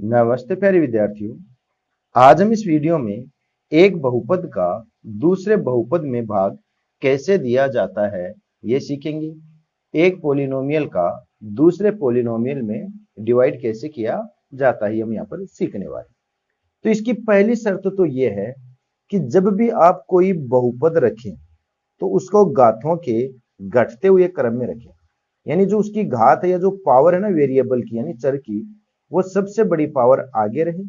नमस्ते प्यारे विद्यार्थियों। आज हम इस वीडियो में एक बहुपद का दूसरे बहुपद में भाग कैसे दिया जाता है ये सीखेंगे। एक पॉलिनोमियल का दूसरे पॉलिनोमियल में डिवाइड कैसे किया जाता है हम यहाँ पर सीखने वाले। तो इसकी पहली शर्त तो ये है कि जब भी आप कोई बहुपद रखें तो उसको घातों के घटते हुए क्रम में रखें, यानी जो उसकी घात है या जो पावर है ना वेरिएबल की यानी चर की, वो सबसे बड़ी पावर आगे रहे।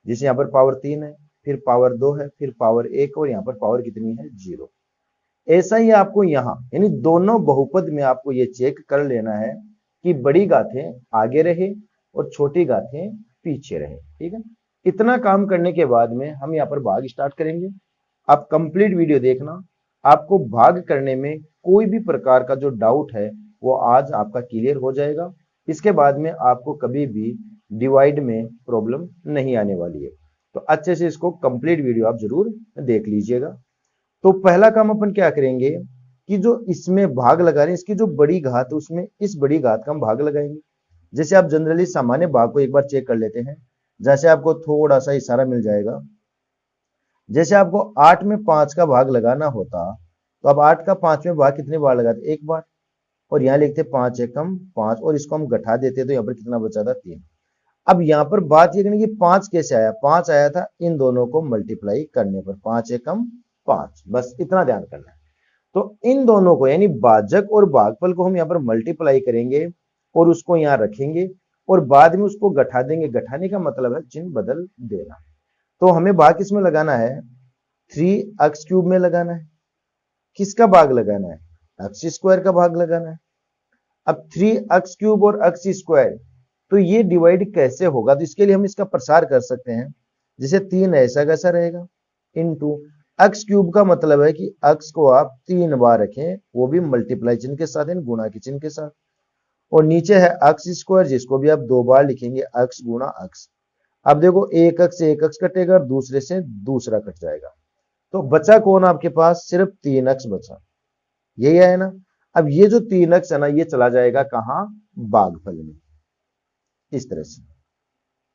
जैसे यहाँ पर पावर 3 है, फिर पावर 2 है, फिर पावर 1 और यहाँ पर पावर कितनी है 0। ऐसा ही आपको यहाँ यानी दोनों बहुपद में आपको ये चेक कर लेना है कि बड़ी गाथें आगे रहे और छोटी गाथें पीछे रहे। ठीक है, इतना काम करने के बाद में हम यहाँ पर भाग स्टार्ट करेंगे। आप कंप्लीट वीडियो देखना, आपको भाग करने में कोई भी प्रकार का जो डाउट है वो आज आपका क्लियर हो जाएगा। इसके बाद में आपको कभी भी डिवाइड में प्रॉब्लम नहीं आने वाली है। तो अच्छे से इसको कंप्लीट वीडियो आप जरूर देख लीजिएगा। तो पहला काम अपन क्या करेंगे कि जो इसमें भाग लगा रहे हैं इसकी जो बड़ी घात है उसमें इस बड़ी घात का हम भाग लगाएंगे। जैसे आप जनरली सामान्य भाग को एक बार चेक कर लेते हैं। जैसे आपको थोड़ा सा इशारा मिल जाएगा, जैसे आपको 8 में 5 का भाग लगाना होता तो अब 8 का 5 में भाग कितने बार लगाते, एक बार। और यहाँ लिखते 5 एकम 5 और इसको हम घटा देते तो यहाँ पर कितना बचा था 3। अब यहाँ पर बात ये करनी कि 5 कैसे आया, 5 आया था इन दोनों को मल्टीप्लाई करने पर, 5 एकम 5, बस इतना ध्यान करना है। तो इन दोनों को यानी भाजक और भागफल को हम यहाँ पर मल्टीप्लाई करेंगे और उसको यहाँ रखेंगे और बाद में उसको घटा देंगे। घटाने का मतलब है चिन्ह बदल देना। तो हमें भाग किसमें लगाना है, 3x³ में लगाना है। किसका भाग लगाना है, x² का भाग लगाना है। अब 3x³ और x², तो ये डिवाइड कैसे होगा, तो इसके लिए हम इसका प्रसार कर सकते हैं। जैसे 3 ऐसा कैसा रहेगा इनटू x³ का मतलब है कि x को आप 3 बार रखें, वो भी मल्टीप्लाई चिन्ह के साथ यानी गुणा के चिन्ह के साथ। और नीचे है x² जिसको भी आप 2 बार लिखेंगे, x गुणा x। अब देखो एक x से एक x कटेगा और दूसरे से दूसरा कट जाएगा, तो बचा कौन आपके पास, सिर्फ 3x बचा। यही है ना। अब ये जो 3x है ना ये चला जाएगा कहां, भागफल में। इस तरह से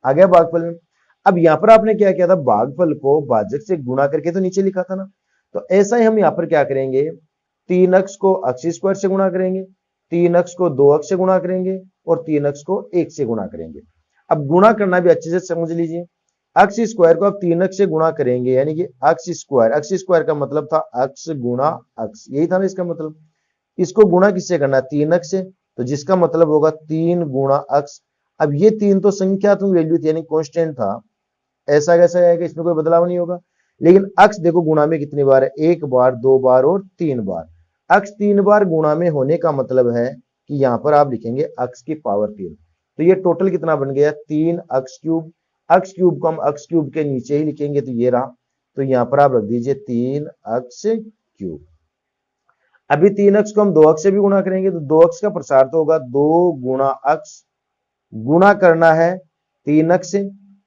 आ गया भागफल में। अब यहां पर आपने क्या किया था, भागफल को भाजक से गुणा करके तो नीचे लिखा था ना, तो ऐसा ही हम यहां पर क्या करेंगे, 3x को x² से गुणा करेंगे, 3x को 2x से गुणा करेंगे और 3x को 1 से गुणा करेंगे। अब गुणा करना भी अच्छे से समझ लीजिए, x² को आप 3x से गुणा करेंगे यानी कि x² का मतलब था x गुणा x, यही था ना इसका मतलब। इसको गुणा किससे करना, 3x से, तो जिसका मतलब होगा 3 गुणा x। अब ये 3 तो संख्यात्मक वैल्यू थी यानी कांस्टेंट था, ऐसा कैसा आएगा, इसमें कोई बदलाव नहीं होगा। लेकिन x देखो गुणा में कितनी बार है, 1 बार 2 बार और 3 बार। x 3 बार गुणा में होने का मतलब है कि यहां पर आप लिखेंगे x की पावर 3। तो ये टोटल कितना बन गया, 3x³। x³ को हम x³ के नीचे ही लिखेंगे तो ये रहा, तो यहां पर आप रख दीजिए 3x³। अभी 3x को हम 2x से भी गुणा करेंगे तो 2x का प्रसार तो होगा 2 गुणा x, गुणा करना है 3x से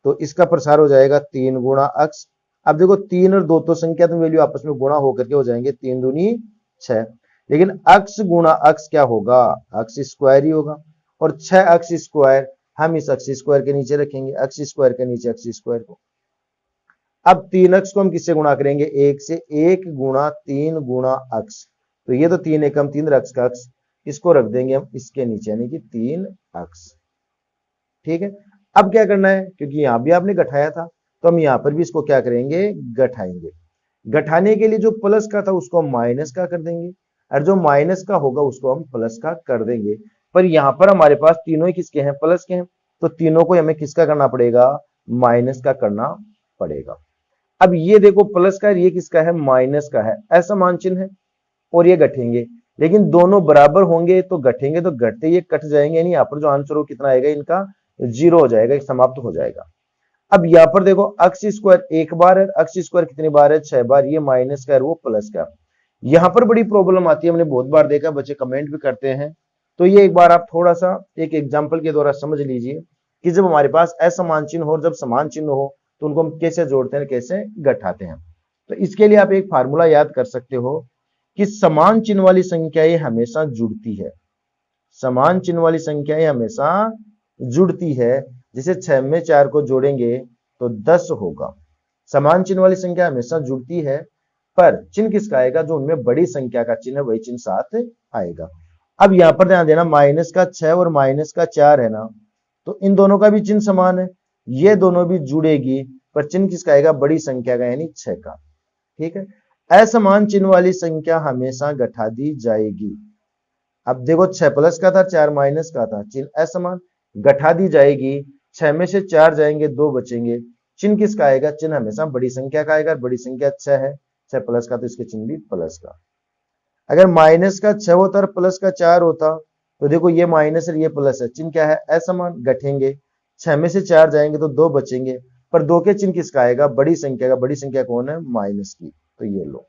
तो इसका प्रसार हो जाएगा 3 गुणा x। अब देखो 3 और 2 तो संख्यात्मक वैल्यू आपस में गुणा होकर के हो जाएंगे, 3 दूनी 6। लेकिन x गुणा x क्या होगा, x² ही होगा। और 6x² हम इस x² के नीचे रखेंगे, x² के नीचे x² को। अब 3x को हम किससे गुणा करेंगे, 1 से, 1 गुणा 3 गुणा x। तो ये तो 3 एकम 3 x का x, इसको रख देंगे हम इसके नीचे यानी कि 3x। ठीक है, अब क्या करना है, क्योंकि यहां भी आपने घटाया था तो हम यहां पर भी इसको क्या करेंगे, घटाएंगे। घटाने के लिए जो प्लस का था उसको हम माइनस का कर देंगे और जो माइनस का होगा उसको हम प्लस का कर देंगे। पर यहां पर हमारे पास तीनों ही किसके हैं, प्लस के हैं, तो तीनों को हमें किसका करना पड़ेगा, माइनस का करना पड़ेगा। अब ये देखो प्लस का ये किसका है, माइनस का है, ऐसा मान चिन्ह है और ये घटेंगे। लेकिन दोनों बराबर होंगे तो घटेंगे, तो घटते ये कट जाएंगे, यानी यहाँ पर जो आंसर हो कितना आएगा इनका, 0 हो जाएगा, समाप्त हो जाएगा। अब यहाँ पर देखो x² एक बार है, x² कितनी बार है, 6 बार, ये माइनस का है वो प्लस का। यहां पर बड़ी प्रॉब्लम आती है, हमने बहुत बार देखा, बच्चे कमेंट भी करते हैं। तो ये एक बार आप थोड़ा सा एक एग्जांपल के द्वारा समझ लीजिए कि जब हमारे पास असमान चिन्ह हो और जब समान चिन्ह हो तो उनको हम कैसे जोड़ते हैं, कैसे घटाते हैं। तो इसके लिए आप एक फार्मूला याद कर सकते हो कि समान चिन्ह वाली संख्याएं हमेशा जुड़ती है, समान चिन्ह वाली संख्याएं हमेशा जुड़ती है। जैसे 6 में 4 को जोड़ेंगे तो 10 होगा। समान चिन्ह वाली संख्या हमेशा जुड़ती है, पर चिन्ह किसका आएगा, जो उनमें बड़ी संख्या का चिन्ह है वही चिन्ह साथ आएगा। अब यहां पर ध्यान देना, माइनस का 6 और माइनस का 4 है ना, तो इन दोनों का भी चिन्ह समान है, ये दोनों भी जुड़ेगी, पर चिन्ह किसका आएगा, बड़ी संख्या का यानी 6 का। ठीक है, असमान चिन्ह वाली संख्या हमेशा घटा दी जाएगी। अब देखो 6 प्लस का था, 4 माइनस का था, चिन्ह असमान, घटा दी जाएगी। 6 में से 4 जाएंगे, 2 बचेंगे, चिन्ह किसका आएगा, चिन्ह हमेशा बड़ी संख्या का आएगा। बड़ी संख्या 6 है, 6 प्लस का, तो इसके चिन्ह भी प्लस का। अगर माइनस का 6 होता और प्लस का 4 होता, तो देखो ये माइनस है ये प्लस है, चिन्ह क्या है, असमान, घटेंगे। 6 में से 4 जाएंगे तो 2 बचेंगे, पर 2 के चिन्ह किसका आएगा, बड़ी संख्या का। बड़ी संख्या कौन है, माइनस की, तो ये लो।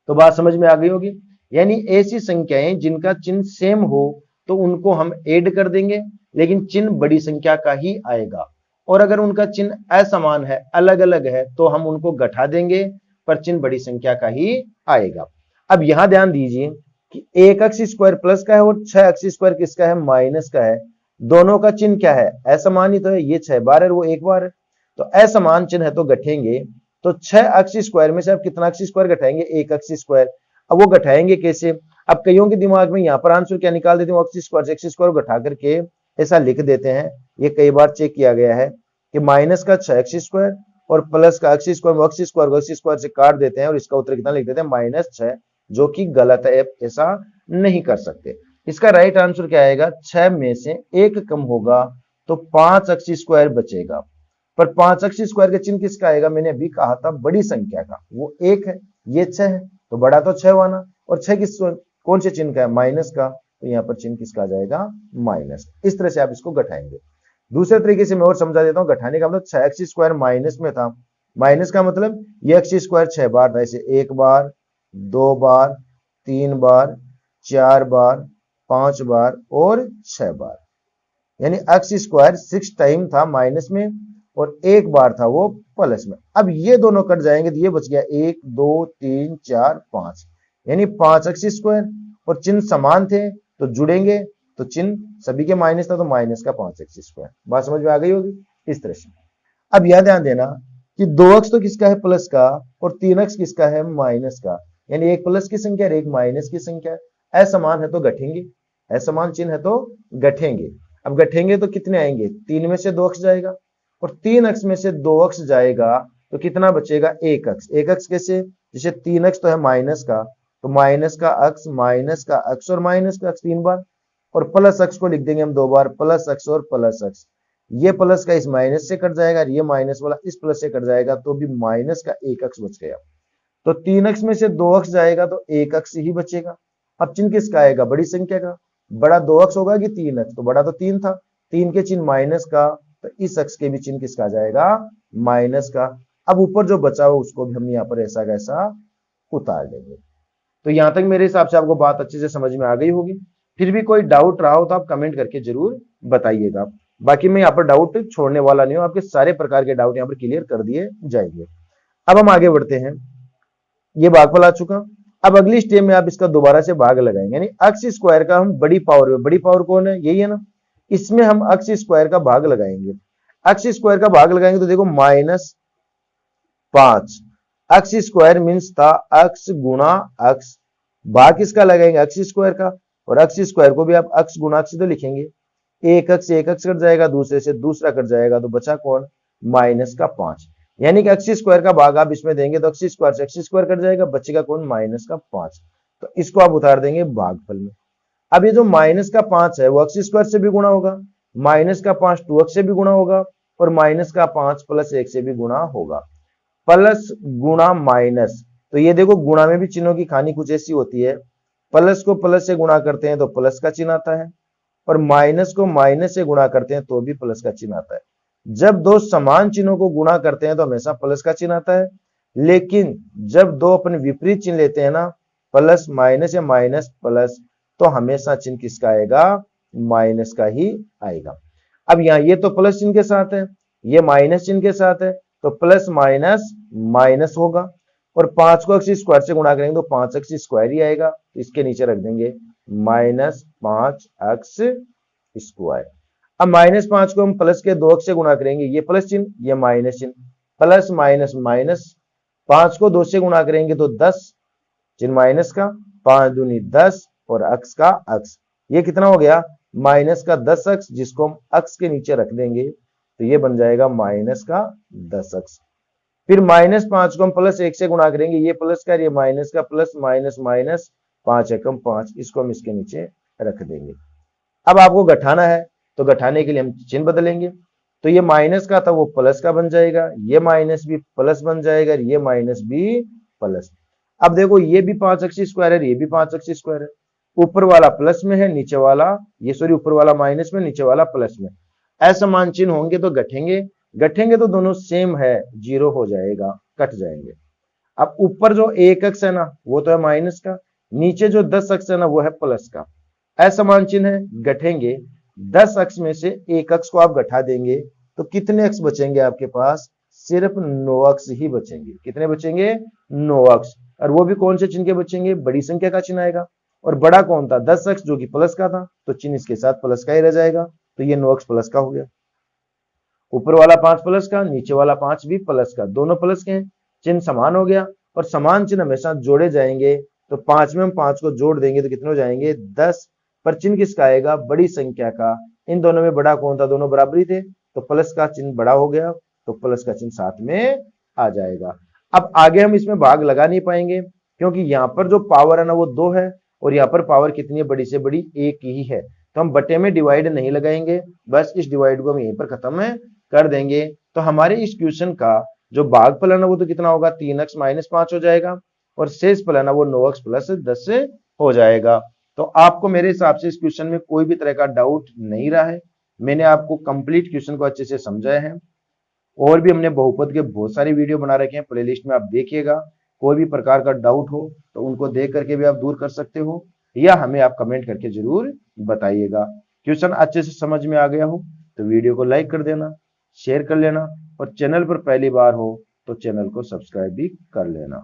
तो बात समझ में आ गई होगी। यानी ऐसी संख्याएं जिनका चिन्ह सेम हो तो उनको हम ऐड कर देंगे, लेकिन चिन्ह बड़ी संख्या का ही आएगा। और अगर उनका चिन्ह असमान है, अलग अलग है, तो हम उनको घटा देंगे, पर चिन्ह बड़ी संख्या का ही आएगा। अब यहां ध्यान दीजिए कि 1x² प्लस का है और 6x² किसका है, माइनस का है। दोनों का चिन्ह क्या है, असमान ही तो है, ये 6 बार है वो 1 बार है, तो असमान चिन्ह है तो घटेंगे। तो 6x² में से आप कितना x² घटाएंगे, 1x²। अब वो घटाएंगे कैसे, अब कईयों के दिमाग में यहां पर आंसर क्या निकाल देते हैं, x² से x² घटा करके ऐसा लिख देते हैं। ये कई बार चेक किया गया है कि माइनस का 6x² और प्लस का x² से काट देते हैं और इसका उत्तर कितना लिख देते हैं, -6, जो कि गलत है, ऐसा नहीं कर सकते। इसका राइट आंसर क्या आएगा, 6 में से 1 कम होगा तो 5x² बचेगा। पर 5x² का चिन्ह किसका आएगा, मैंने अभी कहा था बड़ी संख्या का, वो 1 है, ये 6 है, तो बड़ा तो 6 वाला, और 6 किस कौन से चिन्ह का है, माइनस का, तो यहाँ पर चिन्ह किसका आ जाएगा, माइनस। इस तरह से आप इसको घटाएंगे। दूसरे तरीके से मैं और समझा देता हूँ, घटाने का मतलब 6x² माइनस में था, माइनस का मतलब ये x² 6 बार था, ऐसे 1 बार, 2 बार, 3 बार, 4 बार, 5 बार और 6 बार, यानी x² 6 टाइम था माइनस में और 1 बार था वो प्लस में। अब ये दोनों कट जाएंगे तो ये बच गया 1 2 3 4 5, यानी 5x² और चिन्ह समान थे तो जुड़ेंगे, तो चिन्ह सभी के माइनस था तो माइनस का 5x²। बात समझ में आ गई होगी इस तरह से। अब यह ध्यान देना कि 2x तो किसका है, प्लस का, और 3x किसका है, माइनस का, यानी एक प्लस की संख्या और एक माइनस की संख्या। असमान है तो घटेंगे, असमान चिन्ह है तो घटेंगे। अब घटेंगे तो कितने आएंगे, 3 में से 2x जाएगा और 3x में से 2x जाएगा तो कितना बचेगा, 1x। 1x कैसे, जैसे 3x तो है माइनस का, तो माइनस का x, माइनस का x और माइनस का x 3 बार, और प्लस x को लिख देंगे हम 2 बार, प्लस x और प्लस x। ये प्लस का इस माइनस से कट जाएगा, ये माइनस वाला इस प्लस से कट जाएगा, तो भी माइनस का 1x बच गया। तो 3x में से 2x जाएगा तो 1x ही बचेगा। अब चिन्ह किसका आएगा, बड़ी संख्या का। बड़ा 2x होगा कि 3x, तो बड़ा तो 3 था, 3 के चिन्ह माइनस का, तो इस x के भी चिन्ह किसका आ जाएगा, माइनस का। अब ऊपर जो बचा हो उसको भी हम यहाँ पर ऐसा कैसा उतार देंगे। तो यहां तक मेरे हिसाब से आपको बात अच्छे से समझ में आ गई होगी। फिर भी कोई डाउट रहा हो तो आप कमेंट करके जरूर बताइएगा। बाकी मैं यहाँ पर डाउट छोड़ने वाला नहीं हूं, आपके सारे प्रकार के डाउट यहाँ पर क्लियर कर दिए जाएंगे। अब हम आगे बढ़ते हैं, ये भागफल आ चुका। अब अगली स्टेप में आप इसका दोबारा से भाग लगाएंगे, यानी x² का हम बड़ी पावर, बड़ी पावर कौन है, यही है ना, इसमें हम x² का भाग लगाएंगे। x² का भाग लगाएंगे तो देखो -5, x² मीन्स था x गुणा x, भाग किसका लगाएंगे, x² का, और x² को भी आप x गुणा x तो लिखेंगे। एक x कट जाएगा, दूसरे से दूसरा कट जाएगा, तो बचा कौन, माइनस का 5, यानी कि x² का भाग आप इसमें देंगे तो x² से x² कट जाएगा, बचेगा कौन, माइनस का 5। तो इसको आप उतार देंगे भागफल में। अब ये जो माइनस का 5 है वो x² से भी गुणा होगा, माइनस का 5 2x से भी गुणा होगा, और माइनस का 5 प्लस 1 से भी गुणा होगा। प्लस गुणा माइनस, तो ये देखो गुणा में भी चिन्हों की कहानी कुछ ऐसी होती है, प्लस को प्लस से गुणा करते हैं तो प्लस का चिन्ह आता है, और माइनस को माइनस से गुणा करते हैं तो भी प्लस का चिन्ह आता है। जब दो समान चिन्हों को गुणा करते हैं तो हमेशा प्लस का चिन्ह आता है, लेकिन जब दो अपन विपरीत चिन्ह लेते हैं ना, प्लस माइनस या माइनस प्लस, तो हमेशा चिन्ह किसका आएगा, माइनस का ही आएगा। अब यहाँ ये तो प्लस चिन्ह के साथ है, ये माइनस चिन्ह के साथ है, तो प्लस माइनस माइनस होगा, और 5 को x² से गुणा करेंगे तो 5x² ही आएगा, तो इसके नीचे रख देंगे -5x²। अब -5 को हम प्लस के 2 अक्ष से गुणा करेंगे, ये प्लस चिन्ह, ये माइनस चिन्ह, प्लस माइनस माइनस। 5 को 2 से गुणा करेंगे तो 10, चिन्ह माइनस का, 5 दूनी 10 और अक्ष का अक्ष, ये कितना हो गया माइनस का 10 अक्ष, जिसको हम अक्ष के नीचे रख देंगे तो ये बन जाएगा माइनस का 10 अक्ष। फिर -5 को हम प्लस 1 से गुणा करेंगे, ये प्लस का, ये माइनस का, प्लस माइनस माइनस, 5 एकम 5, इसको हम इसके नीचे रख देंगे। अब आपको घटाना है तो घटाने के लिए हम चिन्ह बदलेंगे, तो ये माइनस का था वो प्लस का बन जाएगा, ये माइनस भी प्लस बन जाएगा, ये माइनस भी प्लस। अब देखो ये भी 5 अक्षी स्क्वायर है, ये भी 5 अक्षी स्क्वायर है, ऊपर वाला प्लस में है, नीचे वाला ऊपर वाला माइनस में, नीचे वाला प्लस में। असमान चिन्ह होंगे तो घटेंगे, घटेंगे तो दोनों सेम है, 0 हो जाएगा, कट जाएंगे। अब ऊपर जो 1 अक्ष है ना वो तो है माइनस का, नीचे जो 10 अक्ष है ना वो है प्लस का। असमान चिन्ह है, घटेंगे, 10 अक्ष में से 1 अक्ष को आप घटा देंगे तो कितने अक्ष बचेंगे आपके पास, सिर्फ 9 अक्ष ही बचेंगे। कितने बचेंगे, 9 अक्ष। और वो भी कौन से चिन्ह के बचेंगे, बड़ी संख्या का चिन्ह आएगा। और बड़ा कौन था, 10 अक्ष जो कि प्लस का था, तो चिन्ह इसके साथ प्लस का ही रह जाएगा, तो ये 9 अक्ष प्लस का हो गया। ऊपर वाला 5 प्लस का, नीचे वाला 5 भी प्लस का, दोनों प्लस के हैं, चिन्ह समान हो गया। और समान चिन्ह हमेशा जोड़े जाएंगे, तो 5 में हम 5 को जोड़ देंगे तो कितने हो जाएंगे, 10। पर चिन्ह किसका आएगा, बड़ी संख्या का। इन दोनों में बड़ा कौन था, दोनों बराबरी थे, तो प्लस का चिन्ह बड़ा हो गया, तो प्लस का चिन्ह साथ में आ जाएगा। अब आगे हम इसमें भाग लगा नहीं पाएंगे, क्योंकि यहाँ पर जो पावर है ना वो 2 है, और यहाँ पर पावर कितनी है, बड़ी से बड़ी 1 ही है, तो हम बटे में डिवाइड नहीं लगाएंगे, बस इस डिवाइड को हम यहीं पर खत्म कर देंगे। तो हमारे इस क्वेश्चन का जो भागफल है ना वो तो कितना होगा, 3x - 5 हो जाएगा, और शेष फल है ना वो 9x + 10 से हो जाएगा। तो आपको मेरे हिसाब से इस क्वेश्चन में कोई भी तरह का डाउट नहीं रहा है, मैंने आपको कंप्लीट क्वेश्चन को अच्छे से समझाया है। और भी हमने बहुपद के बहुत सारे वीडियो बना रखे हैं, प्लेलिस्ट में आप देखिएगा। कोई भी प्रकार का डाउट हो तो उनको देख करके भी आप दूर कर सकते हो, या हमें आप कमेंट करके जरूर बताइएगा। क्वेश्चन अच्छे से समझ में आ गया हो तो वीडियो को लाइक कर देना, शेयर कर लेना, और चैनल पर पहली बार हो तो चैनल को सब्सक्राइब भी कर लेना।